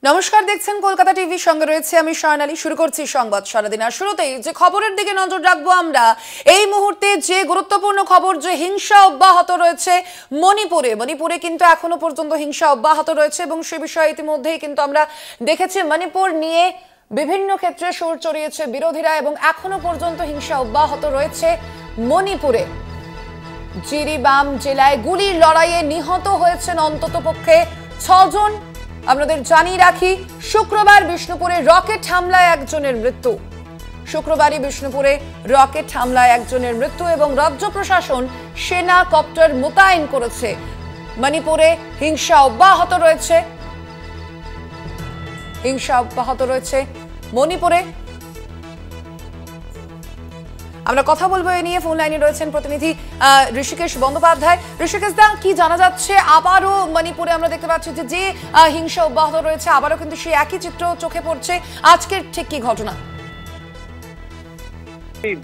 নমস্কার, দেখছেন কলকাতা টিভি, সঙ্গে রয়েছে আমি স্বর্ণালী। শুরু করছি সংবাদ সারাদিন। আর শুরুতেই যে খবরের দিকে নজর রাখবো আমরা, এই মুহূর্তে যে গুরুত্বপূর্ণ খবর, যে হিংসা অব্যাহত রয়েছে মণিপুরে কিন্তু এখনো পর্যন্ত হিংসা অব্যাহত রয়েছে এবং সে বিষয়ে ইতিমধ্যেই কিন্তু আমরা দেখেছি মণিপুর নিয়ে বিভিন্ন ক্ষেত্রে সুর চড়িয়েছে বিরোধীরা এবং এখনো পর্যন্ত হিংসা অব্যাহত রয়েছে মণিপুরে। জিরিবাম জেলায় গুলির লড়াইয়ে নিহত হয়েছেন অন্ততপক্ষে 6 জন। আপনাদের জানিয়ে রাখি, শুক্রবার বিষ্ণুপুরে রকেট হামলায় একজনের মৃত্যু। শুক্রবারই বিষ্ণুপুরে রকেট হামলায় একজনের মৃত্যু এবং রাজ্য প্রশাসন সেনা কপ্টার মোতায়েন করেছে। মণিপুরে হিংসা অব্যাহত রয়েছে মণিপুরে। আমরা কথা বলবো এ নিয়ে। ফোন লাইনে রয়েছেন প্রতিনিধি ঋষিকেশ বন্দ্যোপাধ্যায়। ঋষিকেশ দা, কি জানা যাচ্ছে? আবারও মণিপুরে আমরা দেখতে পাচ্ছি যে হিংসা অব্যাহত রয়েছে, আবারও কিন্তু সেই একই চিত্র চোখে পড়ছে। আজকের ঠিক কি ঘটনা?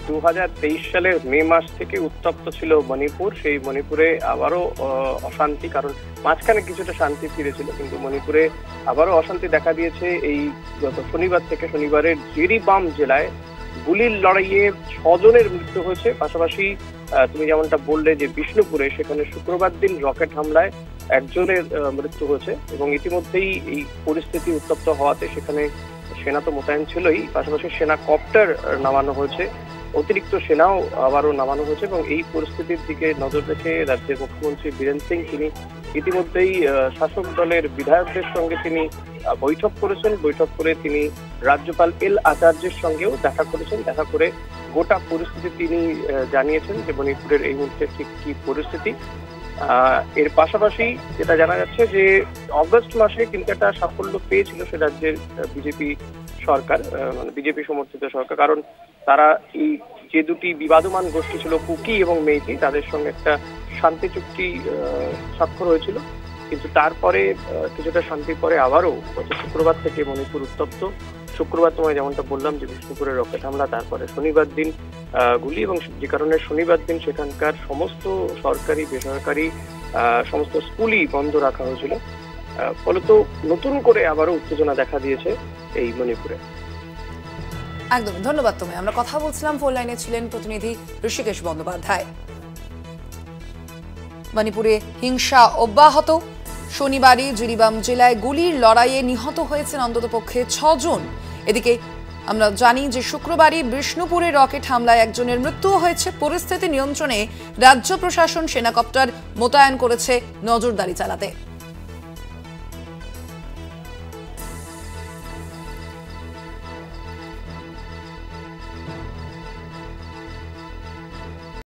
2023 সালের মে মাস থেকে উত্তপ্ত ছিল মণিপুর। সেই মণিপুরে আবারও অশান্তি, কারণ মাঝখানে কিছুটা শান্তি ফিরেছিল, কিন্তু মণিপুরে আবারও অশান্তি দেখা দিয়েছে এই গত শনিবার থেকে। শনিবারের জিরিবাম জেলায় গুলির লড়াইয়ে 6 জনের মৃত্যু হয়েছে। পাশাপাশি তুমি যেমনটা বললে যে বিষ্ণুপুরে, সেখানে শুক্রবার দিন রকেট হামলায় একজনের মৃত্যু হয়েছে এবং ইতিমধ্যেই এই পরিস্থিতি উত্তপ্ত হওয়াতে সেখানে সেনা তো মোতায়েন ছিলই, পাশাপাশি সেনা কপ্টার নামানো হয়েছে, অতিরিক্ত সেনাও আবারও নামানো হয়েছে। এবং এই পরিস্থিতির দিকে নজর রেখে রাজ্যের মুখ্যমন্ত্রী বীরেন সিং তিনি ইতিমধ্যেই শাসক দলের বিধায়কদের সঙ্গে তিনি বৈঠক করেছেন। বৈঠক করে তিনি রাজ্যপাল এল আচার্যের সঙ্গেও দেখা করেছেন। দেখা করে গোটা পরিস্থিতি তিনি জানিয়েছেন যে মণিপুরের এই মুহূর্তে ঠিক কি পরিস্থিতি। এর পাশাপাশি যেটা জানা যাচ্ছে যে অগস্ট মাসে কিন্তু একটা সাফল্য পেয়েছিল সে রাজ্যের বিজেপি সরকার, মানে বিজেপি সমর্থিত সরকার, কারণ তারা এই যে দুটি বিবাদমান গোষ্ঠী ছিল কুকি এবং মেইতি, তাদের সঙ্গে একটা শান্তি চুক্তি স্বাক্ষর হয়েছিল। কিন্তু তারপরে কিছুটা শান্তির পরে আবারও শুক্রবার থেকে মণিপুর উত্তপ্ত। শুক্রবার তোমায় যেমনটা বললাম যে বিষ্ণুপুরে রকেট হামলা, তারপরে শনিবার দিন গুলি, এবং যে কারণে শনিবার দিন সেখানকার সমস্ত সরকারি বেসরকারি সমস্ত স্কুলই বন্ধ রাখা হয়েছিল। ফলত নতুন করে আবারও উত্তেজনা দেখা দিয়েছে এই মণিপুরে। একদম ধন্যবাদ তোমায়। আমরা কথা বলছিলাম, ফোন লাইনে ছিলেন প্রতিনিধি ঋষিকেশ বন্দ্যোপাধ্যায়। মণিপুরে হিংসা অব্যাহত। শনিবারই জিরিবাম জেলায় গুলির লড়াইয়ে নিহত হয়েছেন অন্ততপক্ষে 6 জন। এদিকে আমরা জানি যে শুক্রবারই বিষ্ণুপুরে রকেট হামলায় একজনের মৃত্যু হয়েছে। পরিস্থিতি নিয়ন্ত্রণে রাজ্য প্রশাসন সেনা কপ্টার মোতায়েন করেছে নজরদারি চালাতে।